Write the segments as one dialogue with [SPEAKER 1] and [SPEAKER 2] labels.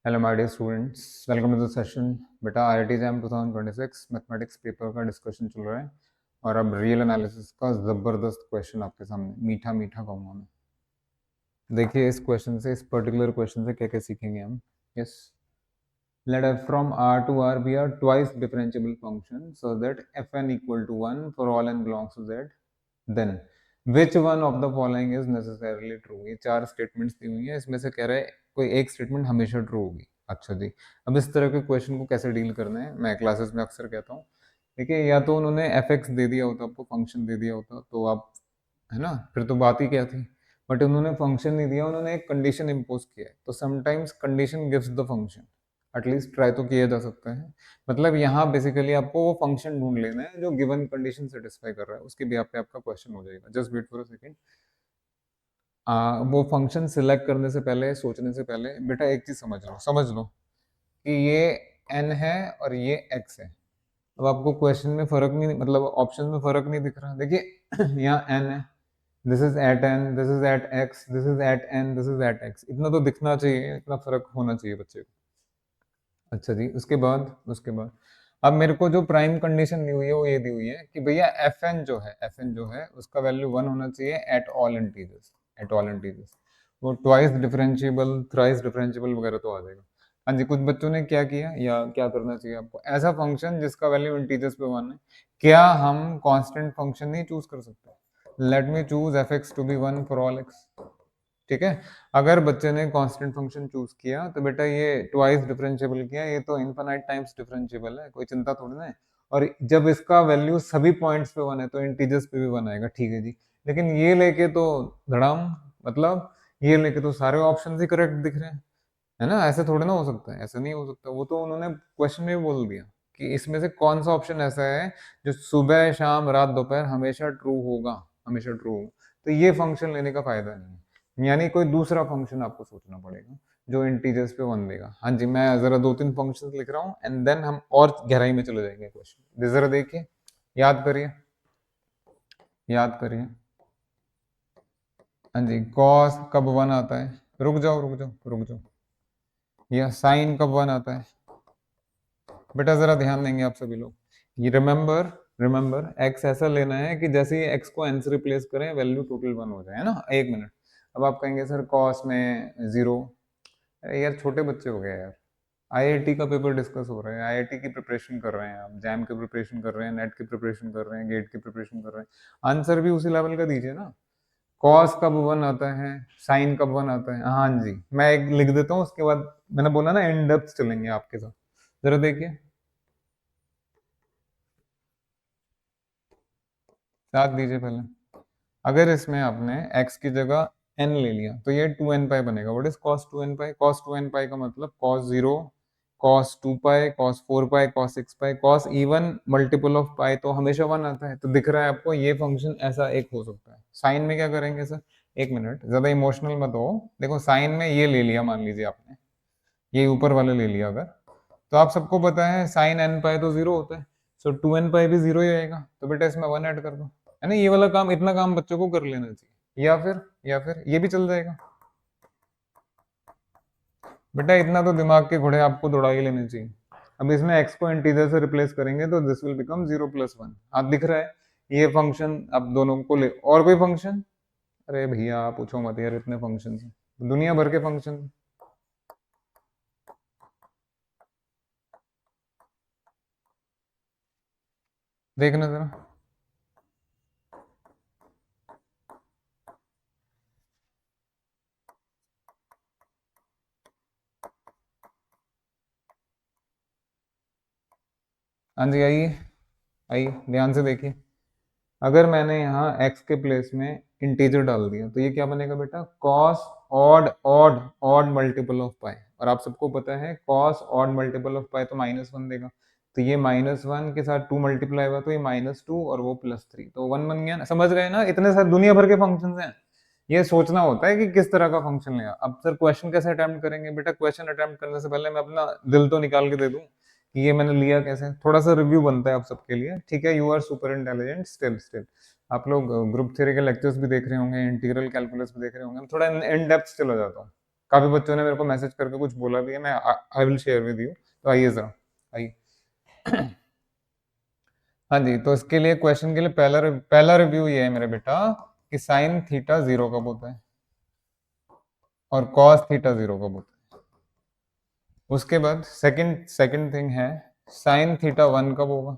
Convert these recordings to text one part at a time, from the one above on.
[SPEAKER 1] Hello my dear students, welcome to the session. बेटा IIT JAM 2026 mathematics paper का discussion चल रहा है और अब रियल एनालिसिस का ज़बरदस्त क्वेश्चन आपके सामने, मीठा मीठा कहूँगा मैं। देखिए इस क्वेश्चन से, इस पर्टिकुलर क्वेश्चन से क्या क्या सीखेंगे हम। Yes, let f from r to r be a twice differentiable function so that fn equal to 1 for all n belongs to z, then which one of the following is necessarily true। ये चार statements दी हुई है, इसमें से कह रहा है कोई एक स्टेटमेंट हमेशा ट्रू होगी। अच्छा जी, अब इस तरह के क्वेश्चन को कैसे डील करना है, मैं क्लासेस में अक्सर कहता हूँ। देखिए या तो उन्होंने एफ एक्स दे दिया होता, आपको फंक्शन दे दिया होता तो आप, है ना, फिर तो बात ही क्या थी। बट उन्होंने फंक्शन नहीं दिया, उन्होंने एक कंडीशन इम्पोज किया है, तो sometimes condition gives the function. At least try तो किया जा सकता है। मतलब यहाँ बेसिकली आपको वो फंक्शन ढूंढ लेना है जो गिवन कंडीशन सेटिस्फाई कर रहा है, उसके बेस पे आपका क्वेश्चन हो जाएगा। Just wait for a second. वो फंक्शन सिलेक्ट करने से पहले, सोचने से पहले बेटा एक चीज समझ लो कि ये n है और ये x है। अब आपको क्वेश्चन में फर्क नहीं, मतलब ऑप्शन में फर्क नहीं दिख रहा। देखिए यहाँ n है, this is at n, this is at x, this is at n, this is at x। इतना तो दिखना चाहिए, इतना फर्क होना चाहिए बच्चे को। अच्छा जी, उसके बाद अब मेरे को जो प्राइम कंडीशन दी हुई है वो ये दी हुई है कि भैया एफ एन जो है उसका वैल्यू 1 होना चाहिए at all integers. At all integers वो ट्वाइस डिफरेंशिएबल, थ्राइस डिफरेंशिएबल वगैरह तो आ जाएगा। हाँ जी, कुछ बच्चों ने क्या किया या क्या करना चाहिए आपको, ऐसा फंक्शन जिसका वैल्यू इंटीजर्स पे 1 है, क्या हम कांस्टेंट फंक्शन नहीं चूज कर सकते। Let me choose f x to be 1 for all x. ठीक है, अगर बच्चे ने कांस्टेंट फंक्शन चूज किया तो बेटा ये ट्वाइस डिफरेंशिएबल किया, ये तो इनफाइनाइट टाइम्स डिफरेंशिएबल है, कोई चिंता थोड़ी ना है। और जब इसका वैल्यू सभी पॉइंट्स पे 1 है तो इंटीजर्स पे भी 1 आएगा। ठीक है जी, लेकिन ये लेके तो धड़ाम, मतलब ये लेके तो सारे ऑप्शन ही करेक्ट दिख रहे हैं, है ना। ऐसे थोड़ी ना हो सकता है, ऐसे नहीं हो सकता। वो तो उन्होंने क्वेश्चन में बोल दिया कि इसमें से कौन सा ऑप्शन ऐसा है जो सुबह शाम रात दोपहर हमेशा ट्रू होगा, हमेशा ट्रू होगा। तो ये फंक्शन लेने का फायदा नहीं है, यानी कोई दूसरा फंक्शन आपको सोचना पड़ेगा जो इंटीजर्स पे 1 देगा। हाँ जी, मैं जरा 2-3 फंक्शन लिख रहा हूँ एंड देन हम और गहराई में चले जाएंगे क्वेश्चन। जरा देखिए, याद करिए, याद करिए। हाँ जी, कॉस कब 1 आता है, रुक जाओ। या साइन कब 1 आता है बेटा, जरा ध्यान देंगे आप सभी लोग। ये रिमेंबर, एक्स ऐसा लेना है कि जैसे ही एक्स को एन से रिप्लेस करें वैल्यू टोटल 1 हो जाए, है ना। एक मिनट, अब आप कहेंगे सर कॉस में 0। अरे यार छोटे बच्चे हो गए यार, आईआईटी का पेपर डिस्कस हो रहा है, आईआईटी की प्रिपरेशन कर रहे हैं आप, जैम की प्रिपरेशन कर रहे हैं, नेट की प्रिपरेशन कर रहे हैं, गेट की प्रिपरेशन कर रहे हैं। आंसर भी उसी लेवल का दीजिए ना। कॉस कब 1 आता है, साइन कब 1 आता है। हाँ जी, मैं एक लिख देता हूँ, उसके बाद मैंने बोला ना इन डेप्थ चलेंगे आपके साथ। जरा देखिए, साथ दीजिए पहले। अगर इसमें आपने x की जगह n ले लिया तो ये 2n पाई बनेगा। What is cos 2n pi, cos 2n pi का मतलब cos 0, cos 2 pi, cos 4 pi, cos 6 pi, cos even multiple of pi तो हमेशा 1 आता है। तो दिख रहा है आपको ये फंक्शन ऐसा एक हो सकता है। साइन में क्या करेंगे सर, एक मिनट, ज्यादा इमोशनल मत हो। देखो साइन में ये ले लिया, मान लीजिए आपने ये ऊपर वाले ले लिया, अगर तो आप सबको पता है साइन n पाई तो 0 होता है, सो 2n पाई भी 0 ही आएगा। तो बेटा इसमें 1 ऐड कर दो, है ना। ये वाला काम, इतना काम बच्चों को कर लेना चाहिए। या फिर ये भी चल जाएगा। बेटा इतना तो दिमाग के घोड़े आपको दौड़ा ही लेने चाहिए। अब इसमें x को इंटीजर से रिप्लेस करेंगे तो दिस विल बिकम 0 + 1। आप दिख रहा है ये फंक्शन, अब दोनों को ले, और कोई फंक्शन। अरे भैया आप पूछो मत यार, इतने फंक्शन है, दुनिया भर के फंक्शन। देखना जरा। हाँ जी, आइए आइए ध्यान से देखिए। अगर मैंने यहाँ x के प्लेस में इंटीजर डाल दिया तो ये क्या बनेगा बेटा, cos ऑड मल्टीपल ऑफ पाई। और आप सबको पता है cos odd multiple of pi तो -1 देगा। तो ये -1 के साथ 2 मल्टीप्लाई हुआ तो ये -2 और वो +3 तो 1 बन गया ना। समझ गए ना, इतने सारे दुनिया भर के फंक्शन हैं। ये सोचना होता है कि किस तरह का फंक्शन लेगा। अब सर क्वेश्चन कैसे अटेम्प्ट करेंगे, बेटा क्वेश्चन अटेम्प्ट करने से पहले मैं अपना दिल तो निकाल के दे दूं कि ये मैंने लिया कैसे, थोड़ा सा रिव्यू बनता है आप सबके लिए। ठीक है, you are super intelligent still. आप लोग ग्रुप थ्योरी के लेक्चर्स भी देख रहे होंगे, इंटीग्रल कैलकुलस भी देख रहे होंगे। थोड़ा इन डेप्थ चला जाता हूँ। काफी बच्चों ने मेरे को मैसेज करके कुछ बोला भी है, मैं I will share with you. तो आइए जरा, आइए। हाँ जी, तो इसके लिए क्वेश्चन के लिए पहला रिव्यू ये है मेरे बेटा कि साइन थीटा 0 कब होता है और कॉस थीटा 0 कब होता है। उसके बाद सेकंड सेकंड थिंग है साइन थीटा 1 कब होगा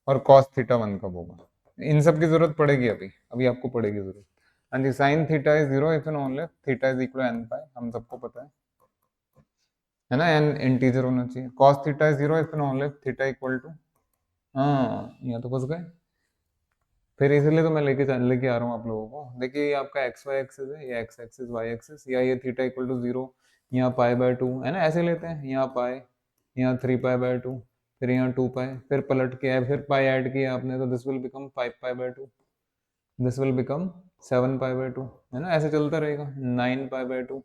[SPEAKER 1] और कॉस थीटा 1 कब होगा। इन सब की जरूरत पड़ेगी, अभी अभी आपको पड़ेगी जरूरत। हाँ जी, sine theta is 0 if and only theta is equal to n pi, हम सबको पता है ना, एन इंटीजर होना चाहिए। Cos theta is 0 if and only theta equal to, हाँ यहाँ तो फंस गए। फिर इसलिए तो मैं लेके आ रहा हूँ आप लोगों को। देखिए ये आपका एक्स वाई एक्सिस है, ये एक्स एक्सिस वाई एक्सिस, या ये थीटा इक्वल टू 0, यहाँ पाई बाय 2 है ना, ऐसे लेते हैं। यहाँ पाई, यहाँ 3 पाई बाय 2, फिर यहाँ 2 पाई, फिर पलट के है, फिर पाई ऐड किया आपने तो this will become 5 pi by 2, this will become 7 pi by 2, है ना, ऐसे चलता रहेगा। 9 पाई बाय 2,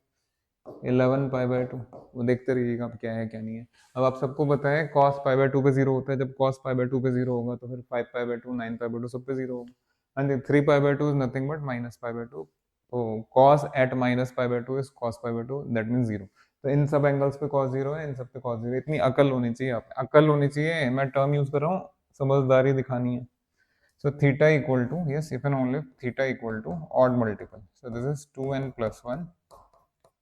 [SPEAKER 1] 11 पाई बाय 2, वो देखते रहिएगा अब क्या है क्या नहीं है। अब आप सबको पता है cos पाई बाय 2 पे 0 होता है, जब cos पाई बाय 2 पे 0 होगा तो फिर 5 पाई बाय 2, 9 पाई बाय 2 सब पे 0 होगा। and 3 pi by 2 is nothing but minus pi by 2, तो cos at minus pi by 2 is cos pi by 2, that means 0। तो इन सब एंगल्स पे cos 0 है, इन सब पे cos 0। इतनी अकल होनी चाहिए, आप अकल होनी चाहिए, मैं टर्म यूज कर रहा हूँ, समझदारी दिखानी है। so theta equal to, yes if and only theta equal to odd multiple, so this is 2n plus 1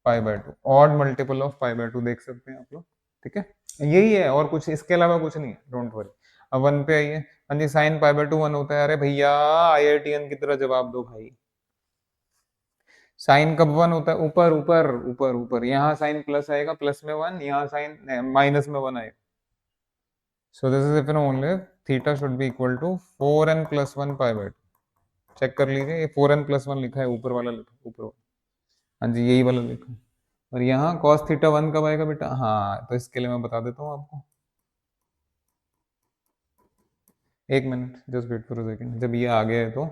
[SPEAKER 1] pi by 2, odd multiple of pi by 2 देख सकते हैं आप लोग, ठीक है। यही है और कुछ इसके अलावा कुछ नहीं है, डोंट वरी। अब 1 पे आइए। हाँ जी, साइन पाई बाय 2 1 होता है। अरे भैया आईआईटीएन की तरह जवाब दो भाई। साइन कब 1 होता है, ऊपर ऊपर ऊपर ऊपर, यहाँ साइन प्लस आएगा, प्लस में 1, यहाँ साइन माइनस में 1 आएगा। So this is if and only theta should be equal to 4n plus 1 pi by 2। Check कर लीजिए, ये 4n plus 1 लिखा है, ऊपर वाला लिखा है, ऊपर वाला। हाँ जी, यही वाला लिखा है। और यहाँ cos थीटा 1 कब आएगा बेटा, हाँ तो इसके लिए मैं बता देता हूँ आपको, एक minute just wait for a second. जब ये आ गया है तो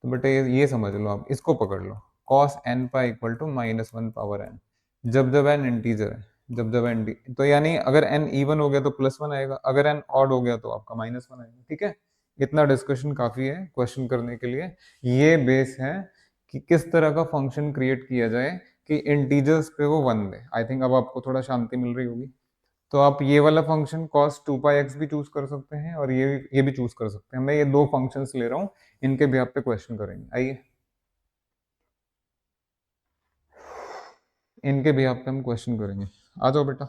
[SPEAKER 1] बेटा ये समझ लो, आप इसको पकड़ लो, cos n pi equal to -1 power n, जब जब n इंटीजर है, जब जब n तो यानी अगर n इवन हो गया तो +1 आएगा, अगर n ऑड हो गया तो आपका -1 आएगा, ठीक है। इतना डिस्कशन काफी है क्वेश्चन करने के लिए। ये बेस है कि किस तरह का फंक्शन क्रिएट किया जाए कि इंटीजर्स पे वो 1 दे। आई थिंक अब आपको थोड़ा शांति मिल रही होगी। तो आप ये वाला फंक्शन cos 2 पाई x भी चूज कर सकते हैं और ये भी चूज कर सकते हैं। मैं ये दो फंक्शंस ले रहा हूँ, इनके भी आप पे क्वेश्चन करेंगे। आइए, इनके भी आप पे हम क्वेश्चन करेंगे। आ जाओ बेटा,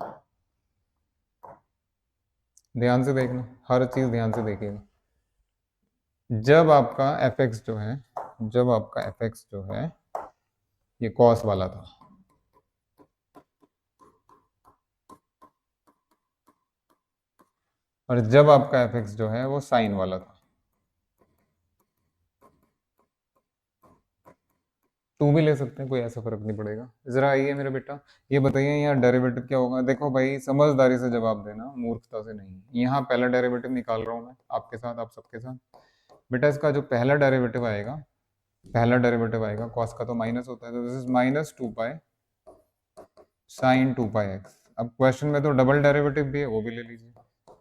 [SPEAKER 1] ध्यान से देखना, हर चीज ध्यान से देखिएगा। जब आपका fx जो है, जब आपका fx जो है ये cos वाला था, और जब आपका fx जो है वो साइन वाला था, 2 भी ले सकते हैं, कोई ऐसा फर्क नहीं पड़ेगा। जरा आइए मेरे बेटा, ये बताइए यहाँ डेरिवेटिव क्या होगा। देखो भाई समझदारी से जवाब देना, मूर्खता से नहीं। यहाँ पहला डेरिवेटिव निकाल रहा हूँ मैं आपके साथ, आप सबके साथ। बेटा इसका जो पहला डेरिवेटिव आएगा, पहला डेरिवेटिव आएगा, कॉस का तो माइनस होता है, तो this is -2 pi sine 2 pi x. अब क्वेश्चन में तो डबल डेरिवेटिव भी है, वो भी ले लीजिए।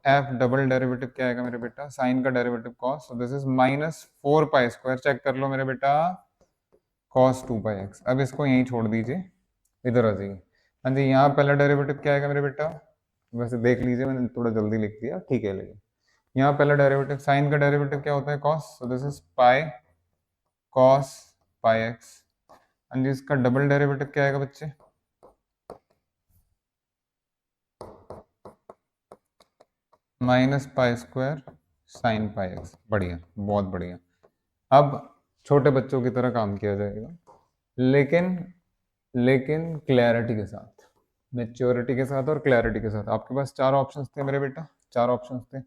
[SPEAKER 1] एफ डबल डेरिवेटिव क्या आएगा मेरे बेटा, साइन का derivative cos, so this is -4 pi square. Check कर लो मेरे बेटा, cos 2 पाई एक्स। अब इसको यहीं छोड़ दीजिए, इधर आ जाइए। हाँ जी, यहाँ पहला डेरिवेटिव क्या आएगा मेरे बेटा, वैसे देख लीजिए मैंने थोड़ा जल्दी लिख दिया, ठीक है। लेकिन यहाँ पहला डेरिवेटिव, साइन का डेरिवेटिव क्या होता है, cos, so this is pi cos pi x. हाँ जी, इसका डबल डेरिवेटिव क्या आएगा बच्चे, -pi square sine pi x. बढ़िया, बहुत बढ़िया। अब छोटे बच्चों की तरह काम किया जाएगा, लेकिन लेकिन क्लैरिटी के साथ, मेच्योरिटी के साथ और क्लैरिटी के साथ। आपके पास चार ऑप्शंस थे मेरे बेटा, चार ऑप्शंस थे,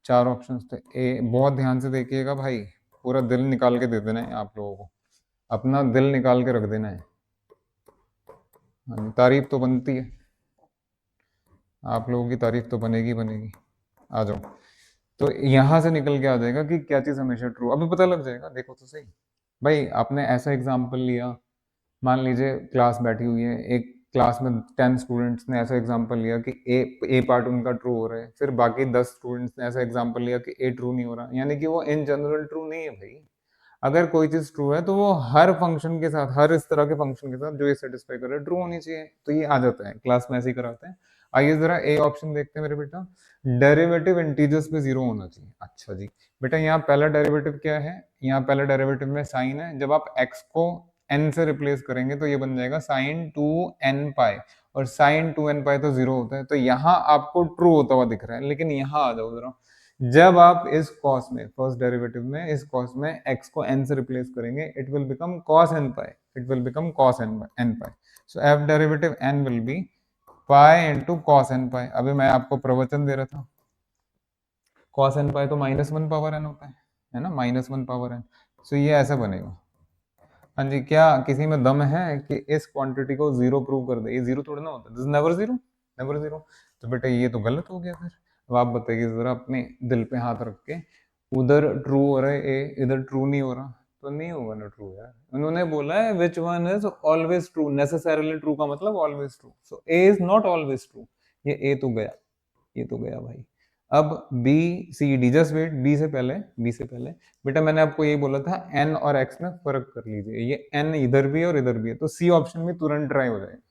[SPEAKER 1] चार ऑप्शंस थे। ए, बहुत ध्यान से देखिएगा भाई, पूरा दिल निकाल के दे देना है आप लोगों को, अपना दिल निकाल के रख देना है। हाँ, तारीफ तो बनती है, आप लोगों की तारीफ तो बनेगी बनेगी। आ जाओ, तो यहां से निकल के आ जाएगा कि क्या चीज हमेशा ट्रू, अभी पता लग जाएगा। देखो तो सही भाई, आपने ऐसा एग्जाम्पल लिया, मान लीजिए क्लास बैठी हुई है, एक क्लास में 10 स्टूडेंट्स ने ऐसा एग्जांपल लिया कि ए पार्ट उनका ट्रू हो रहा है, फिर बाकी 10 स्टूडेंट्स ने ऐसा एग्जांपल लिया कि ए ट्रू नहीं हो रहा, यानी कि वो इन जनरल ट्रू नहीं है भाई। अगर कोई चीज ट्रू है तो वो हर फंक्शन के साथ, हर इस तरह के फंक्शन के साथ जो ये सेटिस्फाई कर रहा है ट्रू होनी चाहिए, तो ये आ जाता है, क्लास में ऐसे ही कराते हैं। आइए जरा ए ऑप्शन देखते हैं मेरे बेटा, डेरिवेटिव इंटीजर्स पे जीरो होना चाहिए। अच्छा जी बेटा, यहाँ पहला डेरिवेटिव क्या है, यहाँ पहला डेरिवेटिव में साइन है, जब आप x को n से रिप्लेस करेंगे तो ये बन जाएगा साइन 2n पाई, और साइन 2n पाई तो जीरो होता है, तो यहाँ आपको ट्रू होता हुआ दिख रहा है। लेकिन यहाँ आ जाओ जरा, जब आप इस कॉस में, फर्स्ट डेरिवेटिव में, इस कॉस में x को n से रिप्लेस करेंगे, it will become cos n pi, it will become cos n pi. So f derivative n will be pi into cos n pi. अभी मैं आपको प्रवचन दे रहा था, कॉस एन पाई तो -1 पावर n होता है ना, -1 पावर n। सो ये ऐसा बनेगा। हाँ जी, क्या किसी में दम है कि इस क्वांटिटी को जीरो प्रूव कर दे? ये जीरो थोड़ा ना होता, this never zero, never zero. तो बेटा ये तो गलत हो गया फिर। अब आप बताइए जरा अपने दिल पे हाथ रख के, उधर ट्रू हो रहा है ए, इधर ट्रू नहीं हो रहा, तो नहीं होगा ना ट्रू यार। उन्होंने बोला है which one is always true, necessarily true का मतलब always true, so A is not always true. ये ए तो गया, ये तो गया भाई। अब B C D, just wait, B से पहले बेटा मैंने आपको यही बोला था एन और एक्स में फर्क कर लीजिए, ये एन इधर भी है और इधर भी है, तो सी ऑप्शन में तुरंत ट्राई हो जाएगा,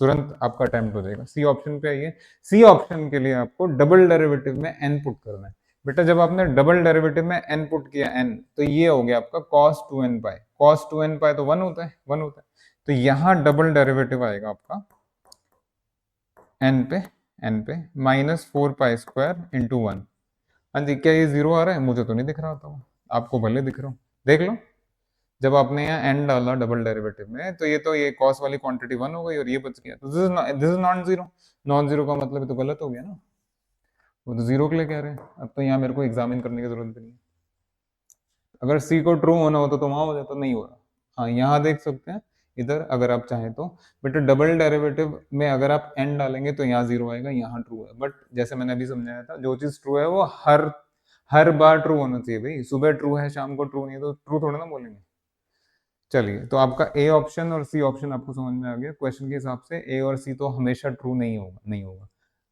[SPEAKER 1] तुरंत आपका अटेम्प्ट हो जाएगा। सी ऑप्शन पे आइए, सी ऑप्शन के लिए आपको डबल डेरिवेटिव में एन पुट करना है। बेटा जब आपने डबल डेरिवेटिव में एन पुट किया एन, तो ये हो गया आपका cos 2n pi, cos 2n पाई तो 1 होता है, 1 होता है, तो यहाँ डबल डेरिवेटिव आएगा आपका n पे -4 पाई स्क्वायर इंटू 1। हाँ जी, क्या ये जीरो आ रहा है? मुझे तो नहीं दिख रहा था वो, आपको भले दिख रहा हो, देख लो। जब आपने यहाँ n डाला डबल डेरिवेटिव में, तो ये कॉस वाली क्वांटिटी 1 हो गई और ये बच गया, तो this is non zero. Non zero का मतलब ये तो गलत हो गया ना, वो तो जीरो के लिए कह रहे हैं। अब तो यहाँ मेरे को एग्जामिन करने की जरूरत नहीं है। अगर सी को ट्रू होना होता तो वहां हो जाता, नहीं हो रहा। हाँ यहाँ देख सकते हैं, इधर अगर आप चाहें तो बेटा डबल डेरिवेटिव में अगर आप n डालेंगे तो यहाँ जीरो आएगा, यहाँ ट्रू है। बट जैसे मैंने अभी समझाया था, जो चीज ट्रू है वो हर बार ट्रू होना चाहिए भाई। सुबह ट्रू है, शाम को ट्रू नहीं है, तो ट्रू थोड़ा ना बोलेंगे। चलिए, तो आपका ए ऑप्शन और सी ऑप्शन आपको समझ में आ गया। क्वेश्चन के हिसाब से ए और सी तो हमेशा ट्रू नहीं होगा, नहीं होगा।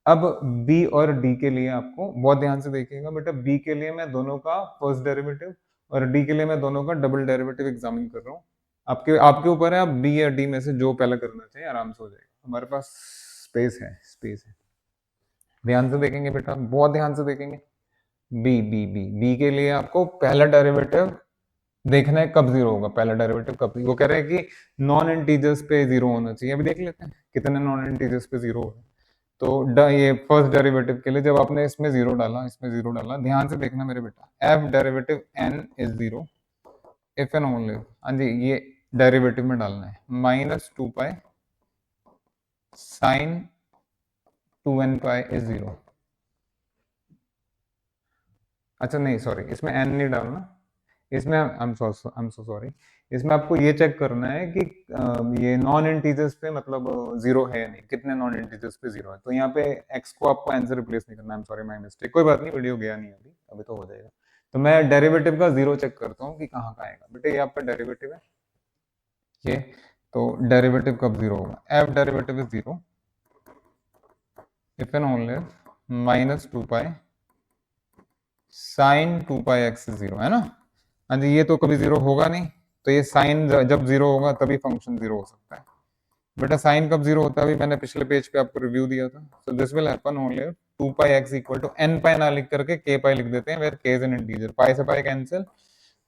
[SPEAKER 1] अब बी और डी के लिए आपको बहुत ध्यान से देखिएगा बेटा, बी के लिए मैं दोनों का फर्स्ट डेरिवेटिव और डी के लिए मैं दोनों का डबल डेरिवेटिव एग्जामिन कर रहा हूँ। आपके आपके ऊपर है, आप बी या डी में से जो पहले करना चाहिए, आराम से हो जाएगा। हमारे पास स्पेस है, स्पेस है। ध्यान से देखेंगे बेटा, बहुत ध्यान से देखेंगे। बी बी बी बी के लिए आपको पहला डेरिवेटिव देखना है कब जीरो होगा, पहला डेरिवेटिव कब। वो कह रहे हैं कि नॉन इंटीजर्स पे जीरो होना चाहिए। अभी देख लेते हैं कितने नॉन इंटीजर्स पे जीरो हो। तो ये फर्स्ट डेरिवेटिव के लिए जब आपने इसमें जीरो डाला, इसमें जीरो डाला, ध्यान से देखना मेरे बेटा, f derivative n is zero if and only, हाँ जी, ये डेरिवेटिव में डालना है -2 pi sine 2n pi is zero. अच्छा नहीं सॉरी, इसमें n नहीं डालना, इसमें आई एम सो सॉरी, इसमें आपको ये चेक करना है कि ये नॉन इंटीजर्स पे मतलब जीरो है या नहीं, कितने नॉन इंटीजर्स पे जीरो है। तो यहाँ पे x को आपको n से रिप्लेस नहीं करना, I am sorry my mistake, कोई बात नहीं, वीडियो गया नहीं अभी, अभी तो हो जाएगा। तो मैं डेरिवेटिव का जीरो चेक करता हूँ कि कहाँ का आएगा। बेटे ये आपका डेरिवेटिव है ये, तो डेरिवेटिव कब जीरो होगा, f derivative is zero if and only -2 pi sine 2 pi x zero, है ना। हाँ जी, ये तो कभी जीरो होगा नहीं, तो ये साइन जब जीरो होगा तभी फंक्शन जीरो हो सकता है। बेटा साइन कब जीरो होता है, अभी मैंने पिछले पेज पे आपको रिव्यू दिया था। So this will happen only 2 pi x equal to n pi ना लिख करके k पाई लिख देते हैं, where k is an integer, pi से पाई कैंसिल,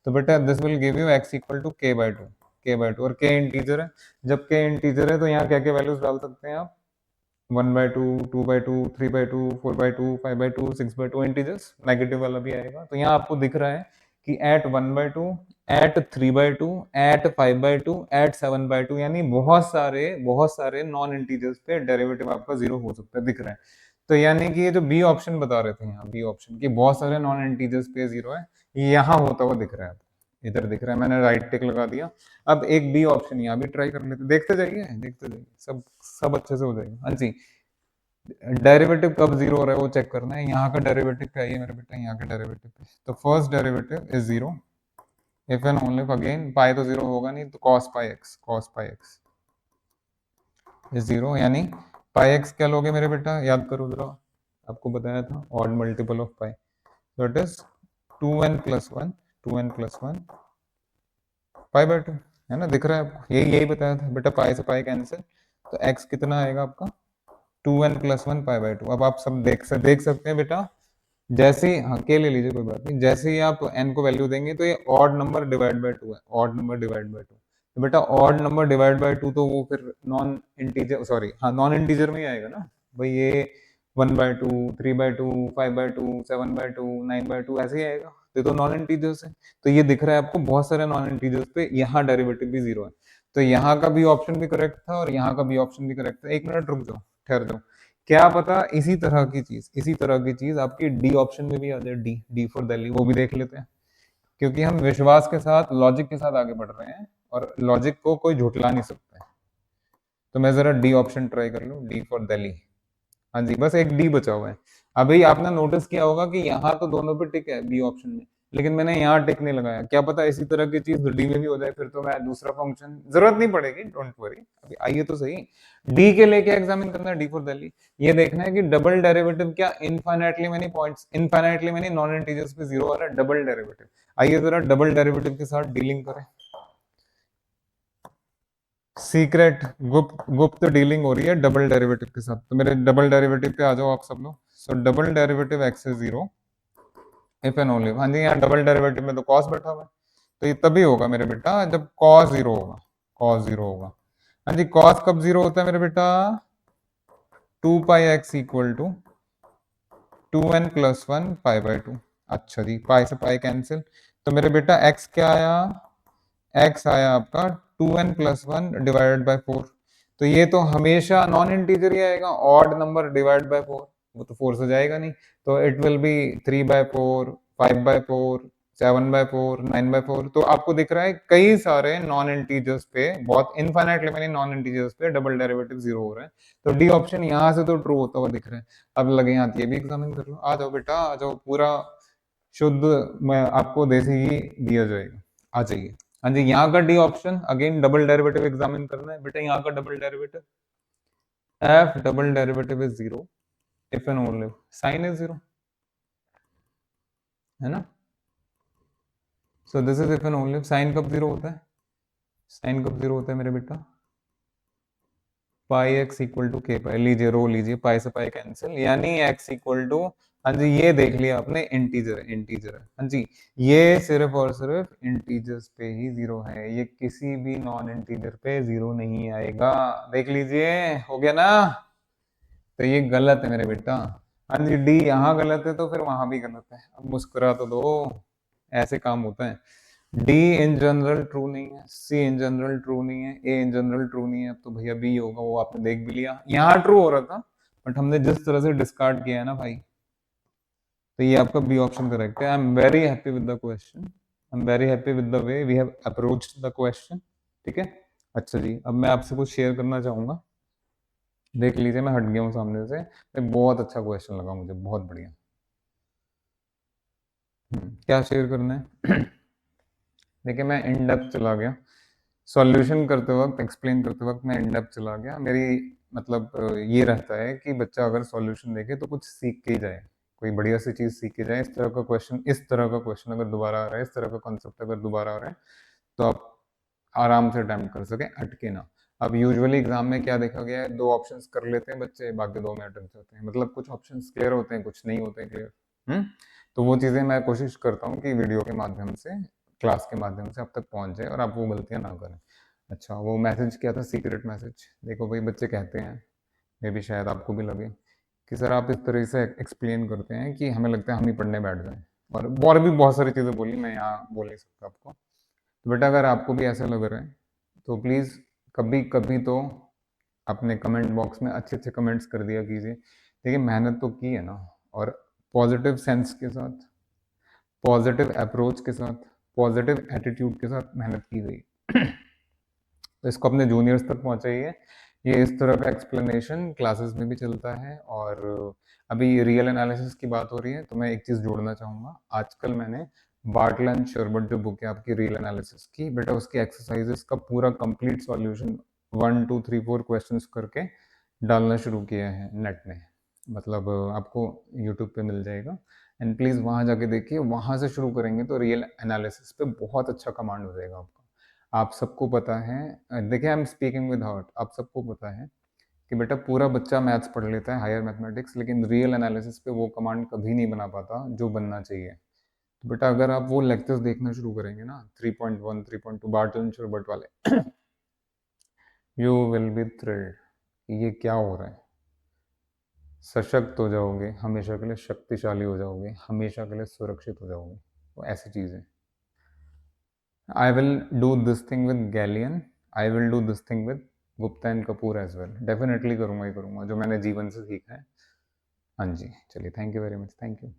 [SPEAKER 1] तो बेटा this will give you x equal to k/2, और k इंटीजर है। जब k इंटीजर है तो यहाँ क्या क्या वैल्यूज डाल सकते हैं आप, 1/2, 2/2, 3/2, 4/2, 5/2, 6/2 इंटीजर्स, नेगेटिव वाला भी आएगा। तो यहाँ आपको दिख रहा है कि एट 1/2, एट 3/2, एट 5/2, एट 7/2, यानी बहुत सारे नॉन इंटीजर्स पे डेरिवेटिव आपका जीरो हो सकता है, दिख रहा है। तो यानी कि ये जो बी ऑप्शन बता रहे थे, यहाँ बी ऑप्शन की बहुत सारे नॉन इंटीजर्स पे जीरो है, यहाँ होता हुआ दिख रहा है, इधर दिख रहा है, मैंने राइट टिक लगा दिया। अब एक बी ऑप्शन यहाँ भी ट्राई कर लेते, देखते जाइए, देखते जाइए, सब सब अच्छे से हो जाएगा। हाँ जी, डेरिवेटिव कब जीरो हो रहा है वो चेक करना है। यहाँ का डेरिवेटिव क्या है मेरे बेटा, यहाँ का डेरिवेटिव पे, तो first derivative is zero if and only again pi तो जीरो होगा नहीं, तो cos pi x is zero, यानी पाई एक्स क्या लोगे मेरे बेटा, याद करो जरा, आपको बताया था odd multiple of pi, so it is 2n plus 1, 2n plus 1 pi by 2 है ना, दिख रहा है आपको, यही यही बताया था बेटा, पाई से पाई कैंसिल, तो x कितना आएगा आपका 2n + 1 पाई बाय 2। अब आप सब देख सकते हैं बेटा, जैसे ही, हाँ के ले लीजिए कोई बात नहीं, जैसे ही आप n को वैल्यू देंगे तो ये ऑड नंबर डिवाइड बाय 2 है, ऑड नंबर डिवाइड बाय 2, तो बेटा ऑड नंबर डिवाइड बाय 2 तो वो फिर नॉन इंटीजर, सॉरी हाँ नॉन इंटीजर में ही आएगा ना भाई, ये 1/2, 3/2, 5/2, 7/2, 9/2 ऐसे ही आएगा, ये तो नॉन इंटीजर्स है। तो ये दिख रहा है आपको बहुत सारे नॉन इंटीजर्स पे यहाँ डेरिवेटिव भी 0 है, तो यहाँ का भी ऑप्शन भी करेक्ट था और यहाँ का भी ऑप्शन भी करेक्ट था। एक मिनट रुक जाओ, ठहर जाओ, क्या पता इसी तरह की चीज आपकी डी ऑप्शन में भी आ जाए, डी डी फॉर दिल्ली, वो भी देख लेते हैं, क्योंकि हम विश्वास के साथ लॉजिक के साथ आगे बढ़ रहे हैं और लॉजिक को कोई झुठला नहीं सकता है। तो मैं जरा डी ऑप्शन ट्राई कर लूं, डी फॉर दिल्ली। हाँ जी, बस एक डी बचा हुआ है। अभी आपने नोटिस किया होगा कि यहाँ तो दोनों पे टिक है बी ऑप्शन में, लेकिन मैंने यहाँ टिक नहीं लगाया, क्या पता इसी तरह की चीज डी में भी हो जाए, फिर तो मैं दूसरा फंक्शन जरूरत नहीं पड़ेगी, डोंट वरी। अभी आइए तो सही, डी के लिए क्या एग्जामिन करना है, डी फॉर दिल्ली, ये देखना है कि डबल डेरिवेटिव क्या infinitely many points, infinitely many non integers पे 0 आ रहा है, डबल डेरिवेटिव। आइए जरा डबल डेरिवेटिव के साथ डीलिंग करें, सीक्रेट गुप्त डीलिंग हो रही है डबल डेरिवेटिव के साथ। तो मेरे डबल डेरिवेटिव पे आ जाओ आप सब लोग। सो double derivative x is 0 if and only, हाँ जी यहाँ डबल डेरिवेटिव में तो कॉस बैठा हुआ है, तो ये तभी होगा मेरे बेटा जब कॉस 0 होगा, कॉस 0 होगा। हाँ जी, कॉस कब 0 होता है मेरे बेटा, 2πx equal to 2n + 1 pi by 2। अच्छा जी, पाई से पाई कैंसिल, तो मेरे बेटा x क्या आया, x आया आपका 2n + 1 डिवाइडेड बाय 4। तो ये तो हमेशा नॉन इंटीजर ही आएगा, ऑड नंबर डिवाइड बाय 4, वो तो 4 से जाएगा नहीं, तो इट विल बी 3/4, 5/4, 7/4, 9/4। तो आपको दिख रहा है कई सारे नॉन इंटीजर्स पे, बहुत इनफाइनाइटली मेनी नॉन इंटीजर्स पे डबल डेरिवेटिव 0 हो रहा है, तो डी ऑप्शन यहाँ से तो ट्रू होता हुआ दिख रहा है। अब लगे हाथ ये भी एग्जामिन कर लो, आ जाओ बेटा आ जाओ, पूरा शुद्ध मैं आपको देसी घी दिया जाएगा, आ जाइए। हाँ जी, यहाँ का D option, again double derivative examine करना है बेटा, यहाँ का double derivative f double derivative is 0 if and only sine is 0, है ना। So this is if and only, sine कब 0 होता है, साइन कब 0 होता है मेरे बेटा, पाई एक्स इक्वल टू के पाई, लीजिए रो लीजिए, पाई से पाई कैंसिल, यानी एक्स इक्वल टू, हाँ जी ये देख लिया आपने, इंटीजर है, इंटीजर है, हाँ जी ये सिर्फ और सिर्फ इंटीजर्स पे ही 0 है, ये किसी भी नॉन इंटीजर पे 0 नहीं आएगा, देख लीजिए, हो गया ना। तो ये गलत है मेरे बेटा, हाँ जी डी यहाँ गलत है तो फिर वहां भी गलत है, अब मुस्कुरा तो दो, ऐसे काम होता है। डी इन जनरल ट्रू नहीं है, सी इन जनरल ट्रू नहीं है, ए इन जनरल ट्रू नहीं है, अब तो भैया बी होगा, वो आपने देख भी लिया, यहाँ ट्रू हो रहा था बट हमने जिस तरह से डिस्कार्ड किया है ना भाई, तो ये आपका बी ऑप्शन करेक्ट है। I am very happy with the question, I am very happy with the way we have approached the question, ठीक है। अच्छा जी, अब मैं आपसे कुछ शेयर करना चाहूंगा, देख लीजिए मैं हट गया हूँ सामने से, बहुत अच्छा क्वेश्चन लगा मुझे, बहुत बढ़िया। क्या शेयर करना है देखिए मैं इन डेप्थ चला गया, सॉल्यूशन करते वक्त, एक्सप्लेन करते वक्त मैं इन डेप्थ चला गया, मेरी मतलब ये रहता है कि बच्चा अगर सॉल्यूशन देखे तो कुछ सीख के ही जाए, कोई बढ़िया सी चीज सीख के जाए। इस तरह का क्वेश्चन, इस तरह का क्वेश्चन अगर दोबारा आ रहा है, इस तरह का कॉन्सेप्ट अगर दोबारा आ रहा है, तो आप आराम से अटेम्प्ट कर सके, अटके ना। अब यूजुअली एग्जाम में क्या देखा गया है, 2 ऑप्शंस कर लेते हैं बच्चे, बाकी 2 में अटक जाते हैं, मतलब कुछ ऑप्शंस क्लियर होते हैं, कुछ नहीं होते क्लियर। तो वो चीजें मैं कोशिश करता हूँ कि वीडियो के माध्यम से, क्लास के माध्यम से आप तक पहुंच जाए और आप वो गलतियां ना करें। अच्छा, वो मैसेज क्या था, सीक्रेट मैसेज, देखो भाई बच्चे कहते हैं, मे भी शायद आपको भी लगे कि सर आप इस तरह से एक्सप्लेन करते हैं कि हमें लगता है हम ही पढ़ने बैठ जाएं, और भी बहुत सारी चीज़ें बोली, मैं यहाँ बोल नहीं सकता आपको। तो बेटा अगर आपको भी ऐसा लग रहा है तो प्लीज़ कभी कभी तो अपने कमेंट बॉक्स में अच्छे अच्छे कमेंट्स कर दिया कीजिए। देखिए मेहनत तो की है ना, और पॉजिटिव सेंस के साथ, पॉजिटिव अप्रोच के साथ, पॉजिटिव एटीट्यूड के साथ मेहनत की गई तो इसको अपने जूनियर्स तक पहुंचाइए। ये इस तरह का एक्सप्लेनेशन क्लासेस में भी चलता है, और अभी रियल एनालिसिस की बात हो रही है तो मैं एक चीज़ जोड़ना चाहूँगा, आजकल मैंने बार्टल एंड शर्बट जो बुक है आपकी रियल एनालिसिस की, बेटा उसकी एक्सरसाइजेस का पूरा कंप्लीट सॉल्यूशन 1 2 3 4 क्वेश्चंस करके डालना शुरू किया है नेट में, मतलब आपको यूट्यूब पे मिल जाएगा, एंड प्लीज़ वहाँ जाके देखिए, वहाँ से शुरू करेंगे तो रियल एनालिसिस पे बहुत अच्छा कमांड हो जाएगा आपका। आप सबको पता है, देखिए I am speaking with heart, आप सबको पता है कि बेटा पूरा बच्चा मैथ्स पढ़ लेता है, हायर मैथमेटिक्स, लेकिन रियल एनालिसिस पे वो कमांड कभी नहीं बना पाता जो बनना चाहिए। तो बेटा अगर आप वो लेक्चर्स देखना शुरू करेंगे ना 3.1 3.2 बार्टन शोरबर्ट वाले, यू विल बी थ्रिल्ड। ये क्या हो रहा है, सशक्त हो जाओगे, हमेशा के लिए शक्तिशाली हो जाओगे, हमेशा के लिए सुरक्षित हो जाओगे। वो ऐसी चीज़ है। I will do this thing with Gallian, I will do this thing with Gupta and Kapoor as well. Definitely करूँगा ही करूँगा, जो मैंने जीवन से सीखा है। हाँ जी, चलिए, thank you very much, thank you.